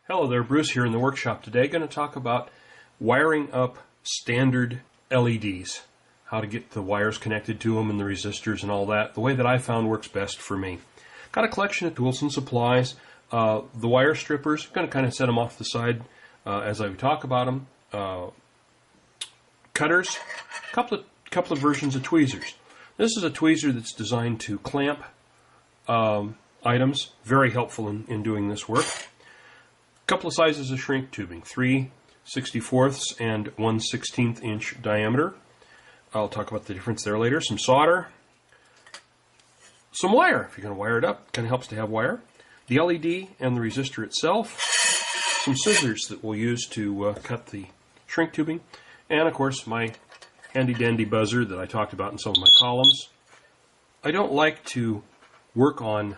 Hello there, Bruce here in the workshop today. Going to talk about wiring up standard LEDs, how to get the wires connected to them and the resistors and all that, the way that I found works best for me. Got a collection of tools and supplies. The wire strippers, I'm going to kind of set them off to the side as I talk about them. Cutters, a couple of versions of tweezers. This is a tweezer that's designed to clamp items, very helpful in doing this work. Couple of sizes of shrink tubing, 3 64ths and 1/16 inch diameter. I'll talk about the difference there later. Some solder, some wire, if you're going to wire it up, kind of helps to have wire. The LED and the resistor itself, some scissors that we'll use to cut the shrink tubing, and of course my handy dandy buzzer that I talked about in some of my columns. I don't like to work on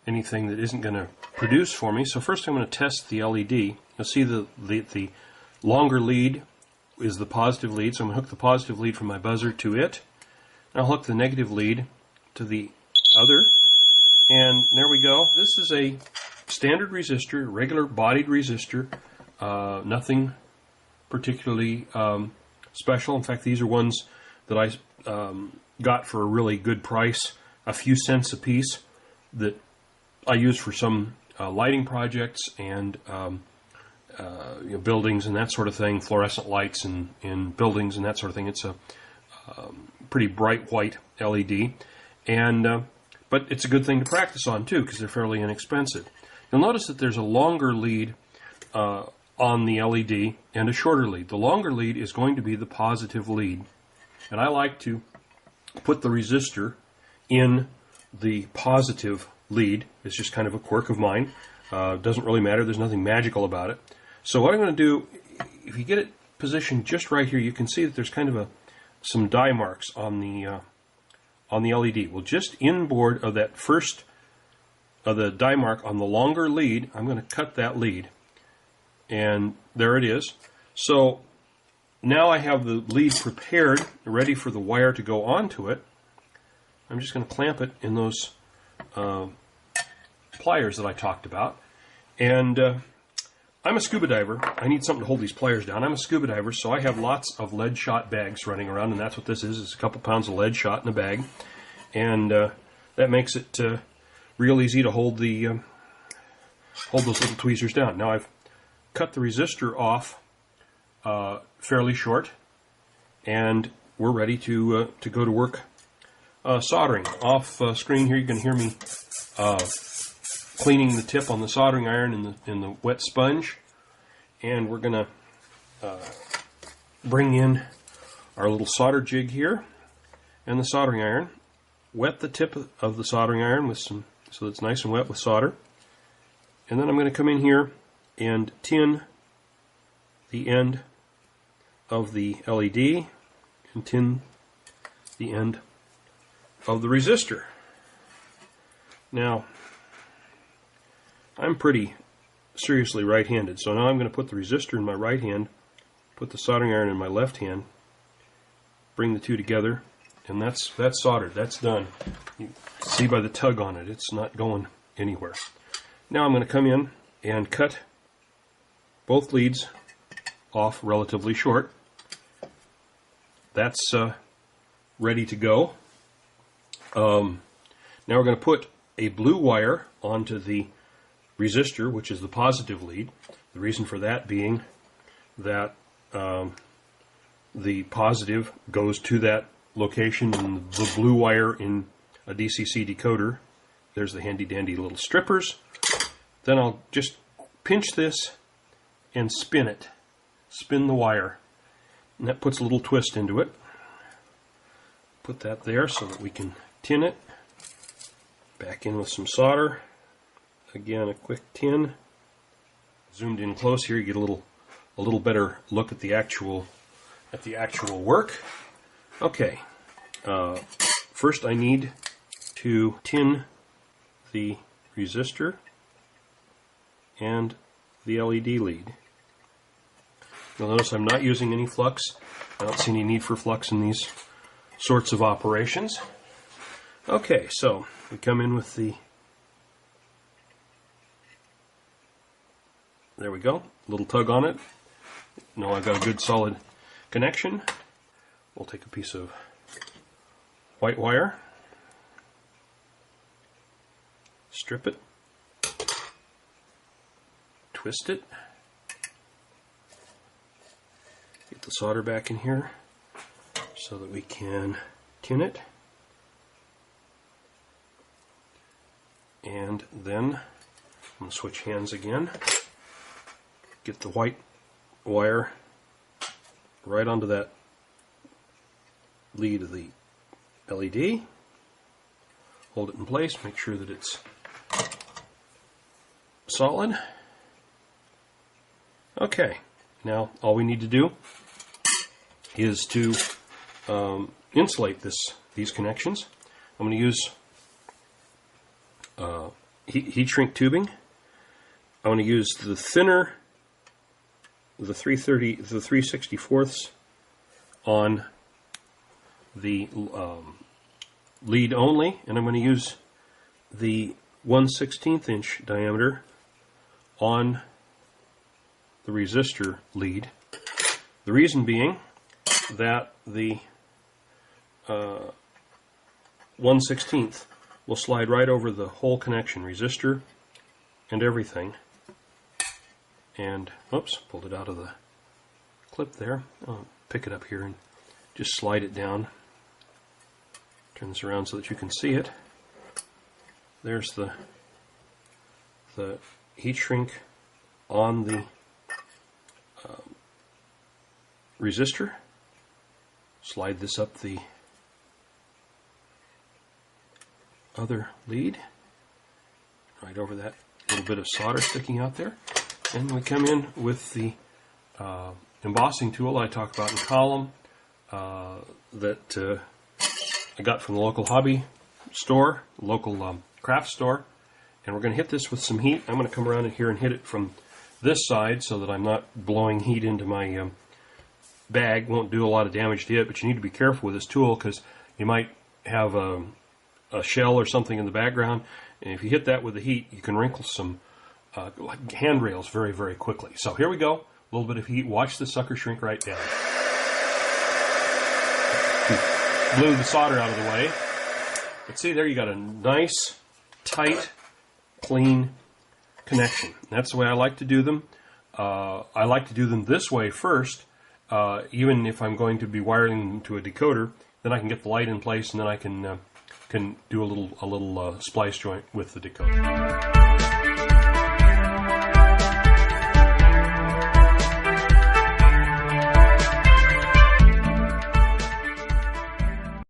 anything that isn't going to produce for me. So first I'm going to test the LED. You'll see the longer lead is the positive lead. So I'm going to hook the positive lead from my buzzer to it. And I'll hook the negative lead to the other. And there we go. This is a standard resistor, regular bodied resistor. Nothing particularly special. In fact, these are ones that I got for a really good price, a few cents a piece, that I use for some lighting projects and buildings and that sort of thing, fluorescent lights in buildings and that sort of thing. It's a pretty bright white LED, and but it's a good thing to practice on too because they're fairly inexpensive. You'll notice that there's a longer lead on the LED and a shorter lead. The longer lead is going to be the positive lead, and I like to put the resistor in the positive lead. It's just kind of a quirk of mine. Doesn't really matter. There's nothing magical about it. So what I'm going to do, if you get it positioned just right here, you can see that there's kind of some die marks on the LED. Well, just inboard of that first of the die mark on the longer lead, I'm going to cut that lead, and there it is. So now I have the lead prepared, ready for the wire to go onto it. I'm just going to clamp it in those pliers that I talked about. And I'm a scuba diver. I need something to hold these pliers down. I'm a scuba diver, so I have lots of lead shot bags running around, and that's what this is. It's a couple pounds of lead shot in a bag, and that makes it real easy to hold those little tweezers down. Now I've cut the resistor off fairly short, and we're ready to go to work soldering. Off screen here, you can hear me cleaning the tip on the soldering iron in the wet sponge, and we're going to bring in our little solder jig here and the soldering iron. Wet the tip of the soldering iron with so it's nice and wet with solder, and then I'm going to come in here and tin the end of the LED and tin the end of the resistor. Now, I'm pretty seriously right-handed, so now I'm going to put the resistor in my right hand, put the soldering iron in my left hand, bring the two together, and that's soldered. That's done. You see by the tug on it, it's not going anywhere. Now I'm going to come in and cut both leads off relatively short. That's ready to go. Now we're going to put a blue wire onto the resistor, which is the positive lead. The reason for that being that the positive goes to that location in the blue wire in a DCC decoder. There's the handy dandy little strippers. Then I'll just pinch this and spin it. Spin the wire. And that puts a little twist into it. Put that there so that we can tin it. Back in with some solder. Again, a quick tin. Zoomed in close here, you get a little better look at the actual work. Okay. First, I need to tin the resistor and the LED lead. You'll notice I'm not using any flux. I don't see any need for flux in these sorts of operations. Okay, so we come in with the There we go. A little tug on it. Now I've got a good solid connection. We'll take a piece of white wire, strip it, twist it, get the solder back in here so that we can tin it, and then I'm going to switch hands again, get the white wire right onto that lead of the LED, hold it in place, make sure that it's solid. Okay, now all we need to do is to insulate these connections. I'm going to use heat shrink tubing. I want to use the thinner, the 3/64ths on the lead only, and I'm going to use the 1/16 inch diameter on the resistor lead. The reason being that the 1/16 will slide right over the whole connection, resistor and everything. And, oops, pulled it out of the clip there. I'll pick it up here and just slide it down. Turn this around so that you can see it. There's the heat shrink on the resistor. Slide this up the other lead, right over that little bit of solder sticking out there. And we come in with the embossing tool I talked about in column that I got from the local hobby store, local craft store. And we're going to hit this with some heat. I'm going to come around in here and hit it from this side so that I'm not blowing heat into my bag. Won't do a lot of damage to it, but you need to be careful with this tool because you might have a shell or something in the background, and if you hit that with the heat, you can wrinkle some handrails very, very quickly. So here we go, a little bit of heat. Watch the sucker shrink right down. Blew the solder out of the way. But see, there you got a nice, tight, clean connection. That's the way I like to do them. I like to do them this way first, even if I'm going to be wiring them to a decoder. Then I can get the light in place, and then I can do a little splice joint with the decoder.